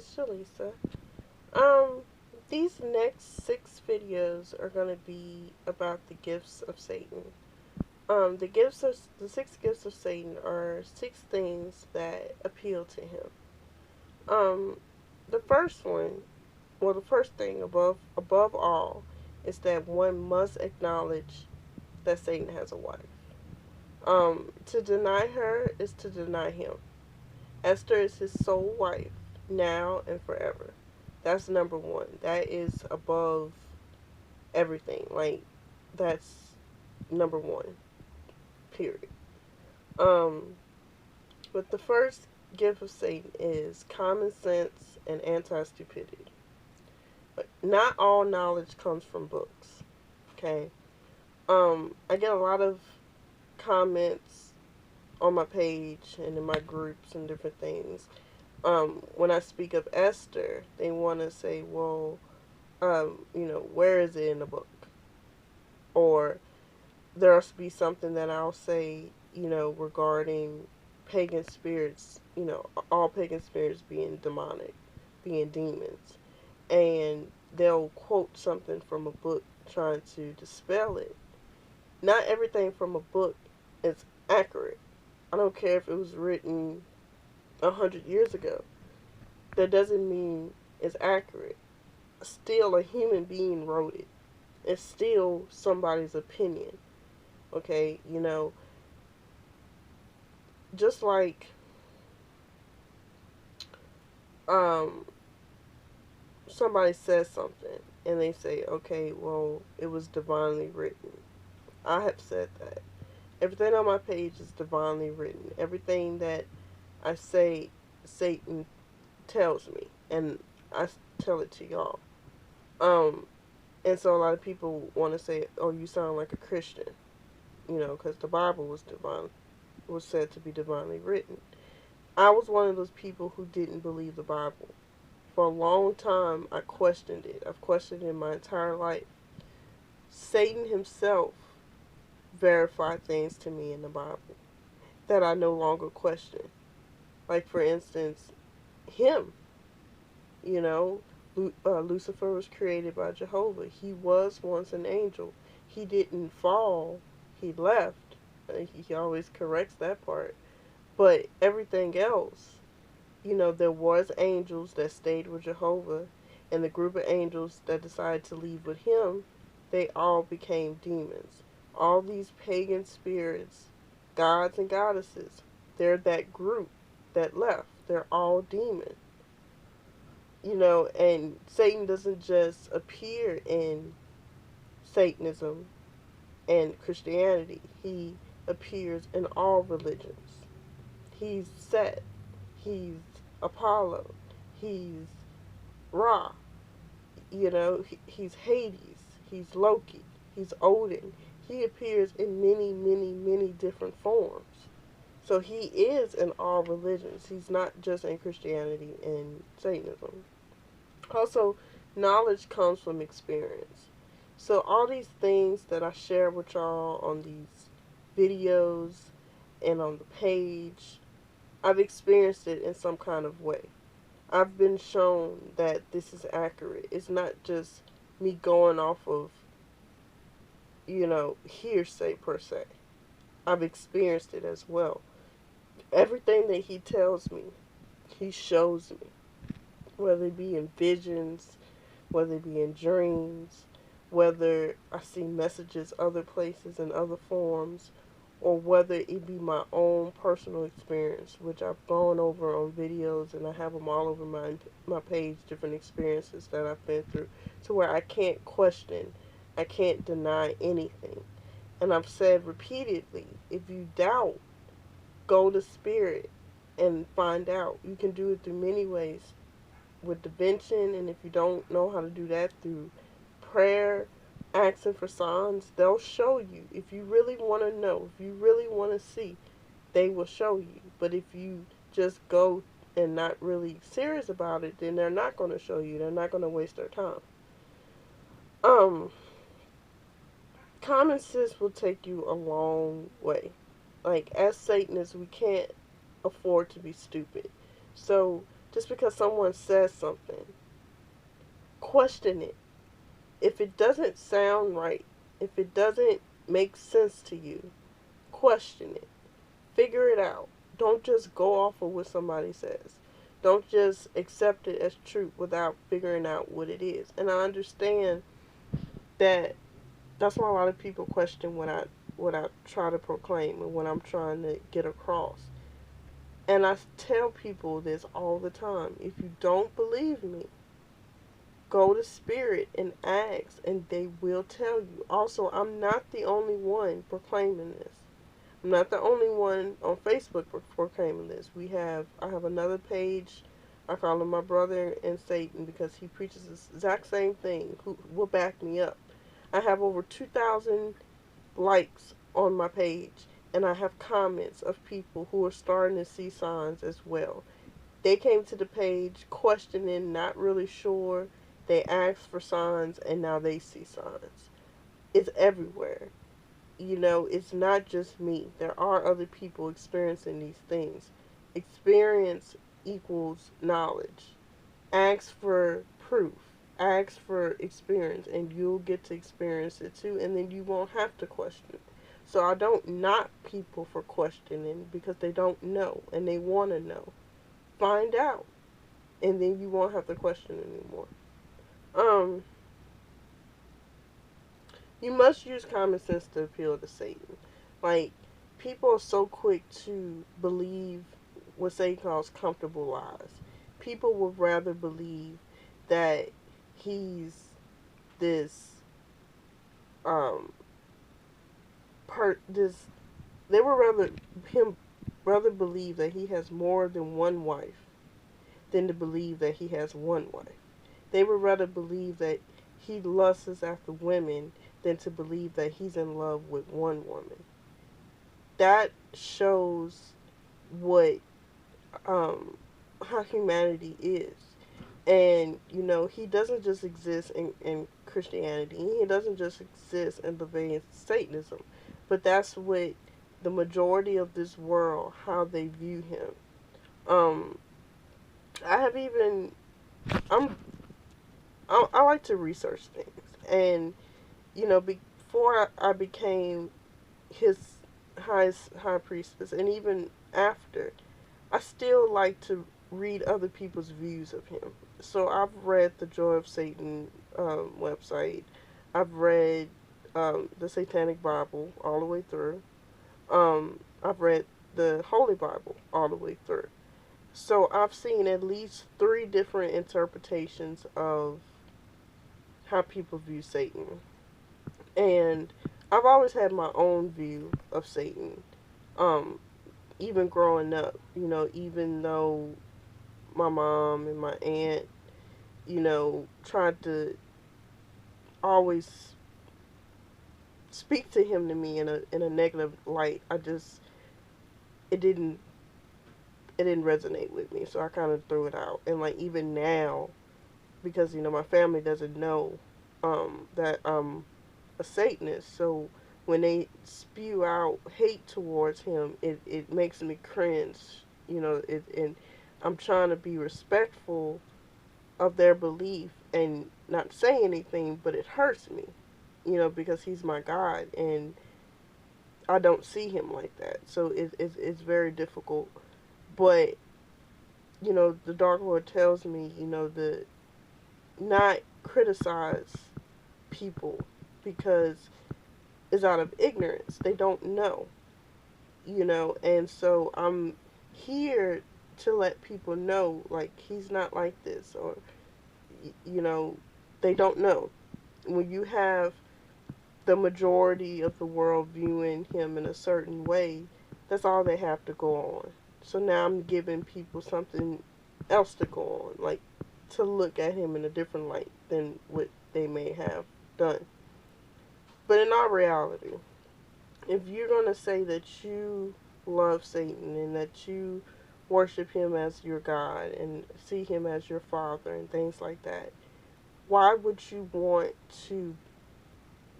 it's Jaleesa. Um, these next 6 videos are gonna be about the gifts of Satan. The 6 gifts of Satan are 6 things that appeal to him. Um, the first one, the first thing above all, is that one must acknowledge that Satan has a wife. To deny her is to deny him. Esther is his sole wife, now and forever. That's number one. That is above everything. Like, that's number one, period. Um, but the first gift of Satan is common sense and anti-stupidity. But not all knowledge comes from books. Okay? I get a lot of comments on my page and in my groups and different things. When I speak of Esther, they want to say, well, where is it in the book? Or there'll be something that I'll say, regarding pagan spirits, all pagan spirits being demonic, being demons. And they'll quote something from a book trying to dispel it. Not everything from a book is accurate. I don't care if it was written 100 years ago. That doesn't mean it's accurate. Still, a human being wrote it. It's still somebody's opinion. Okay, just like um somebody says something and they say, okay, well, it was divinely written. I have said that. Everything on my page is divinely written. Everything that I say, Satan tells me, and I tell it to y'all. Um, and so a lot of people want to say, "Oh, you sound like a Christian," because the Bible was said to be divinely written. I was one of those people who didn't believe the Bible. For a long time, I questioned it. I've questioned it my entire life. Satan himself verified things to me in the Bible that I no longer question. Like, for instance, him. You know, Lucifer was created by Jehovah. He was once an angel. He didn't fall. He left. He always corrects that part. But everything else, there was angels that stayed with Jehovah, and the group of angels that decided to leave with him, they all became demons. All these pagan spirits, gods and goddesses, they're that group that left. They're all demons. And Satan doesn't just appear in Satanism and Christianity. He appears in all religions. He's Set. He's Apollo. He's Ra. He's Hades. He's Loki. He's Odin. He appears in many, many, many different forms. So he is in all religions. He's not just in Christianity and Satanism. Also, knowledge comes from experience. So all these things that I share with y'all on these videos and on the page, I've experienced it in some kind of way. I've been shown that this is accurate. It's not just me going off of, hearsay per se. I've experienced it as well. Everything that he tells me, he shows me. Whether it be in visions, whether it be in dreams, whether I see messages other places in other forms, or whether it be my own personal experience, which I've gone over on videos and I have them all over my page, different experiences that I've been through, to where I can't question, I can't deny anything. And I've said repeatedly, if you doubt, go to spirit and find out. You can do it through many ways, with divination, and if you don't know how to do that, through prayer, asking for signs, they'll show you. If you really want to know, if you really want to see, they will show you. But if you just go and not really serious about it, then they're not going to show you. They're not going to waste their time. Common sense will take you a long way. Like, as Satanists, we can't afford to be stupid. So Just because someone says something, question it. If it doesn't sound right, if it doesn't make sense to you, question it. Figure it out. Don't just go off of what somebody says. Don't just accept it as truth without figuring out what it is. And I understand that that's why a lot of people question what I try to proclaim and what I'm trying to get across. And I tell people this all the time. If you don't believe me, go to Spirit and ask, and they will tell you. Also, I'm not the only one proclaiming this. I'm not the only one on Facebook proclaiming this. I have another page. I call him my brother in Satan because he preaches the exact same thing. Who will back me up? I have over 2,000 likes on my page, and I have comments of people who are starting to see signs as well. They came to the page questioning, not really sure. They asked for signs, and now they see signs. It's everywhere. It's not just me. There are other people experiencing these things. Experience equals knowledge. Ask for proof. Ask for experience, and you'll get to experience it too, and then you won't have to question. So I don't knock people for questioning because they don't know and they want to know. Find out, and then you won't have to question anymore. Um, you must use common sense to appeal to Satan. Like, people are so quick to believe what Satan calls comfortable lies. People would rather believe that he's this um this they would rather believe that he has more than one wife than to believe that he has one wife. They would rather believe that he lusts after women than to believe that he's in love with one woman. That shows what how humanity is. And, he doesn't just exist in Christianity. He doesn't just exist in the vein of Satanism. But that's what the majority of this world, how they view him. Um, I have even, I'm, I like to research things. And, before I became his high priestess, and even after, I still like to read other people's views of him. So I've read the Joy of Satan website. I've read the Satanic Bible all the way through. I've read the Holy Bible all the way through. So I've seen at least 3 different interpretations of how people view Satan. And I've always had my own view of Satan. Um, Even growing up, even though my mom and my aunt, tried to always speak to him to me in a negative light. It didn't it didn't resonate with me, so I kind of threw it out. And like even now, because my family doesn't know that I'm a Satanist, so when they spew out hate towards him, it makes me cringe. And I'm trying to be respectful of their belief and not say anything, but it hurts me, because he's my God and I don't see him like that. So it's very difficult. But, the Dark Lord tells me, the not criticize people because it's out of ignorance. They don't know, and so I'm here to let people know, like, he's not like this, or, you know, they don't know. When you have the majority of the world viewing him in a certain way, that's all they have to go on. So now I'm giving people something else to go on, like to look at him in a different light than what they may have done. But in all reality, if you're going to say that you love Satan and that you worship him as your God and see him as your father and things like that, why would you want to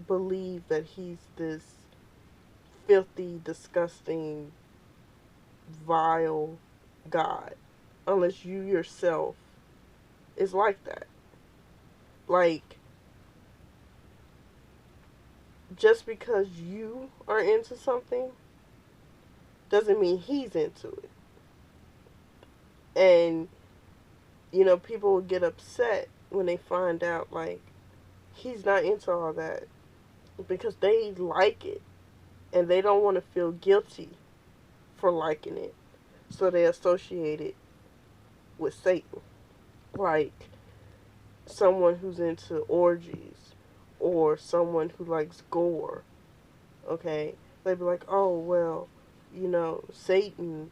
believe that he's this filthy, disgusting, vile God? unless you yourself is like that. Like, just because you are into something doesn't mean he's into it. And, people will get upset when they find out, like, he's not into all that because they like it and they don't want to feel guilty for liking it. So they associate it with Satan. Like someone who's into orgies or someone who likes gore. Okay? They'd be like, oh, well, Satan,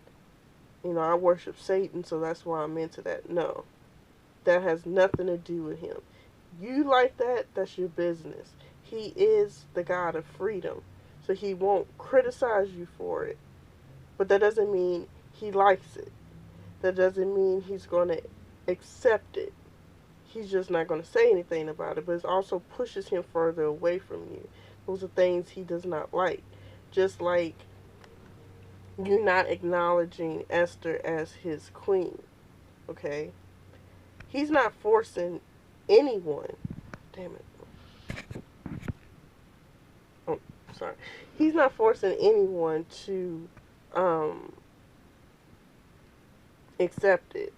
I worship Satan, so that's why I'm into that. No, that has nothing to do with him. You like that, that's your business. He is the God of freedom, so he won't criticize you for it. But that doesn't mean he likes it. That doesn't mean he's going to accept it. He's just not going to say anything about it, but it also pushes him further away from you. Those are things he does not like. Just like you not acknowledging Esther as his queen, okay? He's not forcing anyone. Damn it. Oh, sorry. He's not forcing anyone to accept it.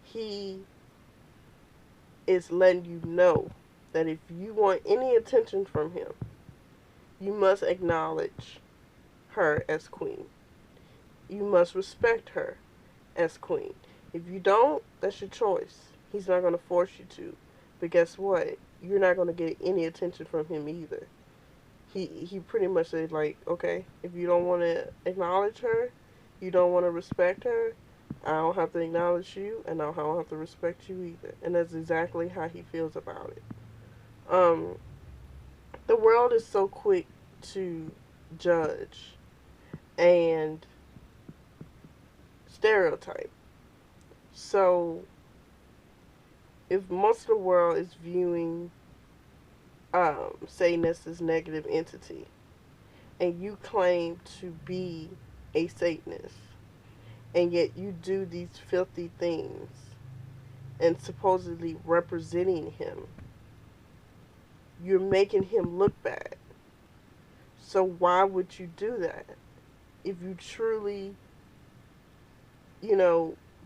He is letting you know that if you want any attention from him, you must acknowledge her as queen. You must respect her as queen. If you don't, that's your choice. He's not going to force you to. But guess what? You're not going to get any attention from him either. He pretty much said, like, okay, if you don't want to acknowledge her, you don't want to respect her, I don't have to acknowledge you, and I don't have to respect you either. And that's exactly how he feels about it. Um, the world is so quick to judge and stereotype. So, if most of the world is viewing Satanists as negative entity, and you claim to be a Satanist, and yet you do these filthy things and supposedly representing him, you're making him look bad. So why would you do that? If you truly,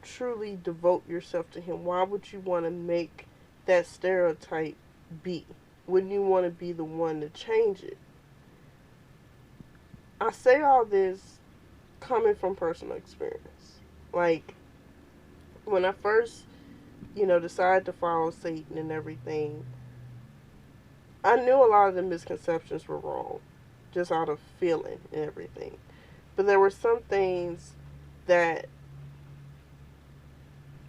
truly devote yourself to him, why would you want to make that stereotype be? Wouldn't you want to be the one to change it? I say all this coming from personal experience. Like, when I first, decided to follow Satan and everything, I knew a lot of the misconceptions were wrong, just out of feeling and everything. But there were some things that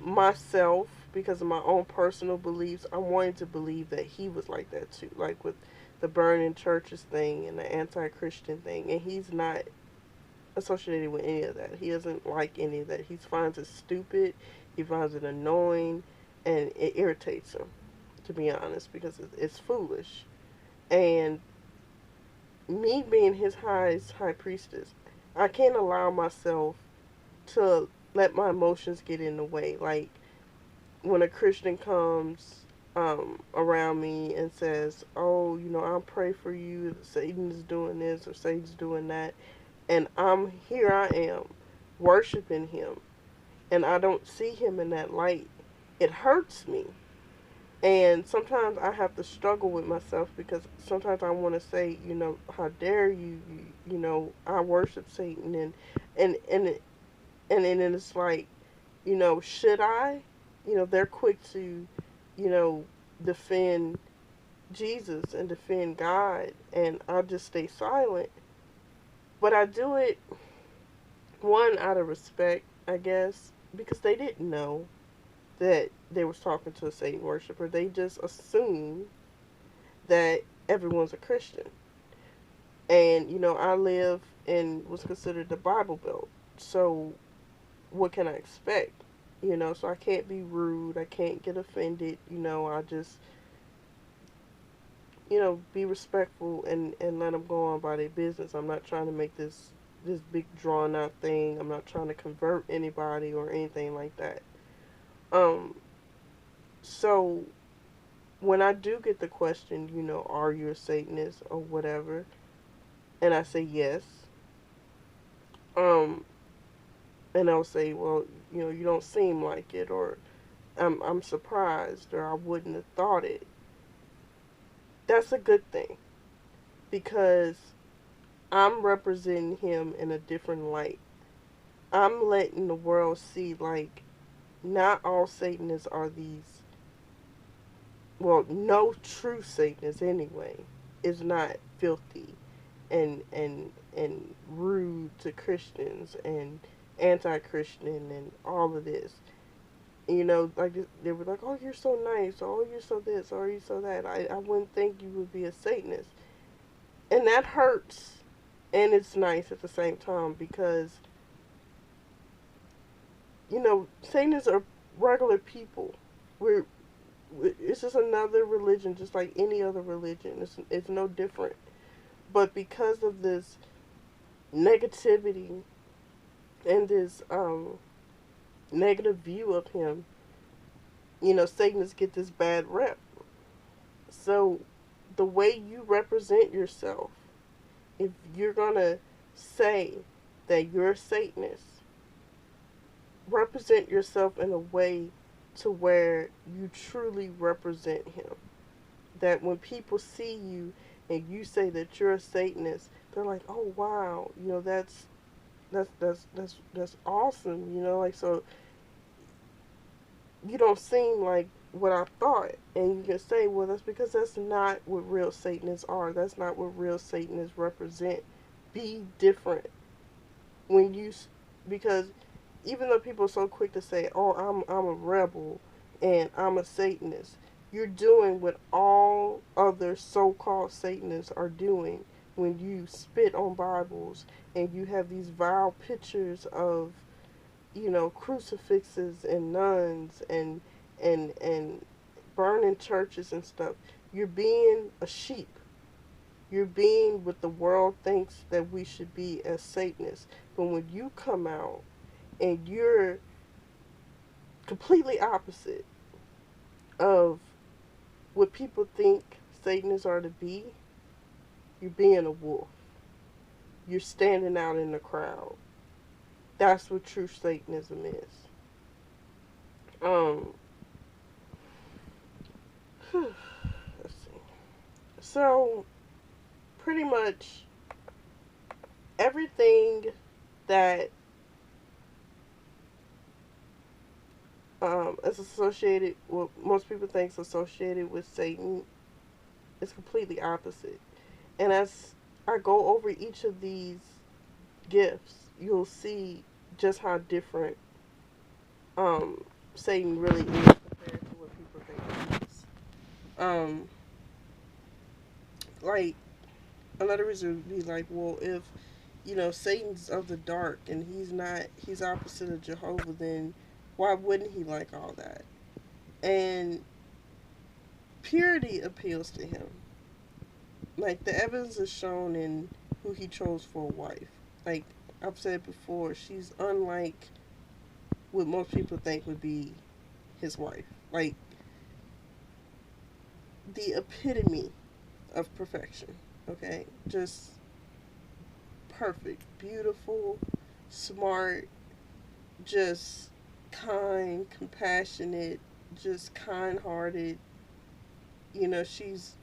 myself, because of my own personal beliefs, I wanted to believe that he was like that too. Like with the burning churches thing and the anti-Christian thing. And he's not associated with any of that. He doesn't like any of that. He finds it stupid. He finds it annoying. And it irritates him, to be honest, because it's foolish. And me being his high priestess, I can't allow myself to let my emotions get in the way. Like, when a Christian comes around me and says, oh, I'll pray for you, Satan is doing this or Satan's doing that, and here I am worshiping him, and I don't see him in that light, it hurts me. And sometimes I have to struggle with myself, because sometimes I want to say, how dare you, I worship Satan, and then it's like, should I? They're quick to, defend Jesus and defend God, and I just stay silent. But I do it, one, out of respect, I guess, because they didn't know that they was talking to a Satan worshiper. They just assume that everyone's a Christian. And, I live in what's considered the Bible Belt. So what can I expect? So I can't be rude. I can't get offended. I just, be respectful and let them go on by their business. I'm not trying to make this this big drawn out thing. I'm not trying to convert anybody or anything like that. Um, so when I do get the question, are you a Satanist or whatever, and I say yes, um, and they'll say, well, you don't seem like it, or I'm surprised, or I wouldn't have thought it. That's a good thing, because I'm representing him in a different light. I'm letting the world see, like, not all Satanists are these, well, no true Satanist anyway is not filthy and rude to Christians and anti-Christian and all of this. Like, they were like, oh, you're so nice, oh, you're so this, or you're so that. I wouldn't think you would be a Satanist. And that hurts, and it's nice at the same time, because, Satanists are regular people. It's just another religion, just like any other religion. It's no different. But because of this negativity and this negative view of him, Satanists get this bad rep. So the way you represent yourself, if you're gonna say that you're a Satanist, represent yourself in a way to where you truly represent him. That when people see you and you say that you're a Satanist, they're like, "Oh wow, that's awesome." Like, so you don't seem like what I thought, and you can say, "Well, that's because that's not what real Satanists are. That's not what real Satanists represent." Be different when you, because even though people are so quick to say, "Oh, I'm a rebel and I'm a Satanist," you're doing what all other so-called Satanists are doing when you spit on Bibles and you have these vile pictures of, crucifixes and nuns and burning churches and stuff. You're being a sheep. You're being what the world thinks that we should be as Satanists. But when you come out and you're completely opposite of what people think Satanists are to be, you're being a wolf. You're standing out in the crowd. That's what true Satanism is. Um, let's see. So, pretty much everything that is associated, what most people think is associated with Satan, is completely opposite. And as I go over each of these gifts, you'll see just how different Satan really is compared to what people think he is. Like, another reason would be like, well, if Satan's of the dark and he's opposite of Jehovah, then why wouldn't he like all that? And purity appeals to him. Like, the evidence is shown in who he chose for a wife. Like I've said before, she's unlike what most people think would be his wife. Like, the epitome of perfection. Okay? Just perfect, beautiful, smart, just kind, compassionate, just kind-hearted. She's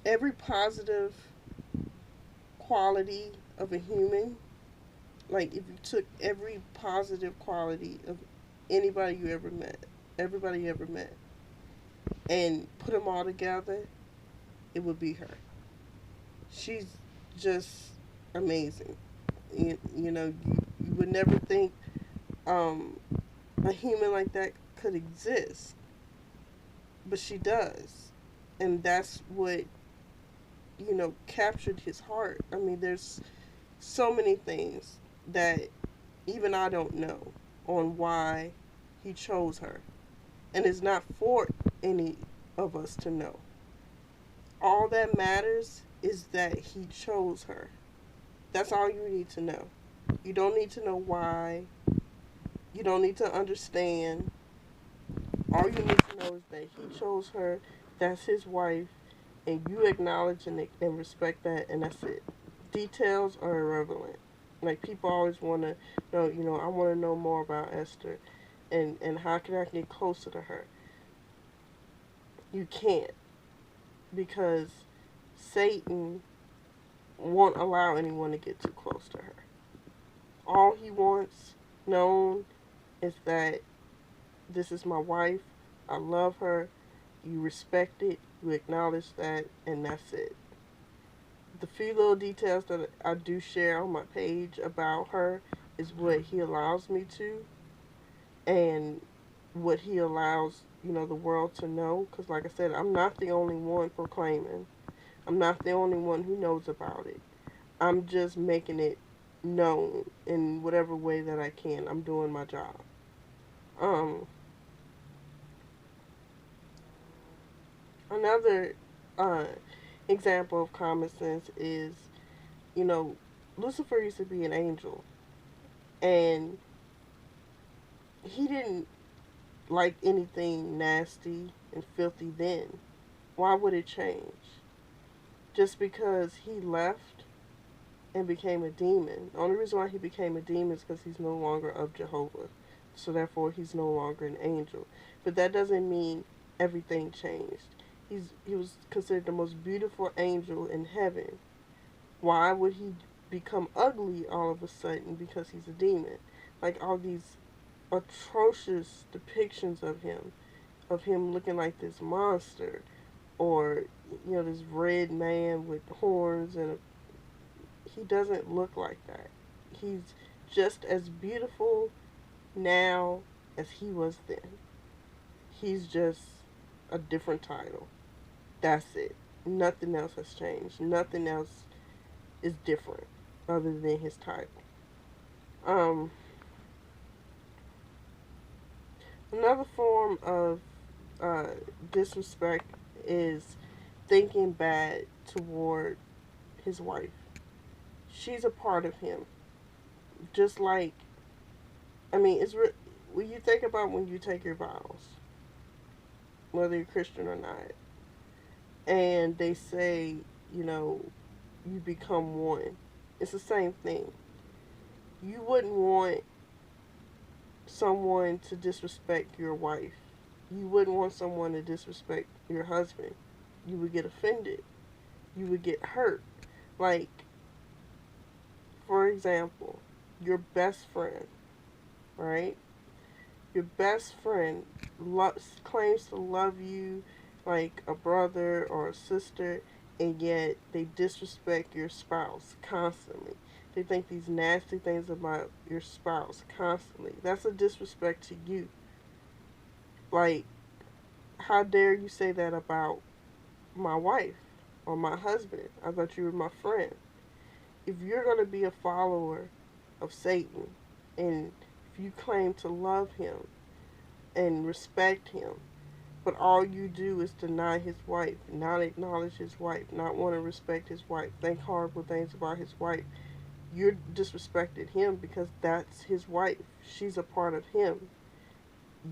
every positive quality of a human. Like, if you took every positive quality of anybody you ever met, everybody you ever met, and put them all together, it would be her. She's just amazing. You would never think um, a human like that could exist, but she does, and that's what captured his heart. I mean, there's so many things that even I don't know on why he chose her, and it's not for any of us to know. All that matters is that he chose her. That's all you need to know. You don't need to know why. You don't need to understand. All you need to know is that he chose her. That's his wife. And you acknowledge and respect that, and that's it. Details are irrelevant. Like, people always want to know, I want to know more about Esther, and how can I get closer to her? You can't, because Satan won't allow anyone to get too close to her. All he wants known is that this is my wife, I love her, you respect it, you acknowledge that, and that's it. The few little details that I do share on my page about her is what he allows me to, and what he allows, the world to know. Because, like I said, I'm not the only one proclaiming. I'm not the only one who knows about it. I'm just making it known in whatever way that I can. I'm doing my job. Um, Another uh, example of common sense is, you know, Lucifer used to be an angel, and he didn't like anything nasty and filthy then. Why would it change? Just because he left and became a demon. The only reason why he became a demon is because he's no longer of Jehovah. So therefore he's no longer an angel. But that doesn't mean everything changed. He was considered the most beautiful angel in heaven. Why would he become ugly all of a sudden because he's a demon? Like, all these atrocious depictions of him looking like this monster, or this red man with horns, and he doesn't look like that. He's just as beautiful now as he was then. He's just a different title. That's it. Nothing else has changed. Nothing else is different other than his title. Um, Another form of uh, disrespect is thinking bad toward his wife. She's a part of him. Just like, when you think about when you take your vows, whether you're Christian or not, and they say, you know, you become one. It's the same thing. You wouldn't want someone to disrespect your wife. You wouldn't want someone to disrespect your husband. You would get offended. You would get hurt. Like, for example, your best friend, right? Your best friend claims to love you like a brother or a sister, and yet they disrespect your spouse constantly. They think these nasty things about your spouse constantly. That's a disrespect to you. Like, how dare you say that about my wife or my husband? I thought you were my friend. If you're going to be a follower of Satan, and if you claim to love him and respect him, but all you do is deny his wife, not acknowledge his wife, not want to respect his wife, think horrible things about his wife, you're disrespecting him, because that's his wife. She's a part of him.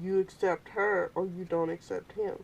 You accept her or you don't accept him.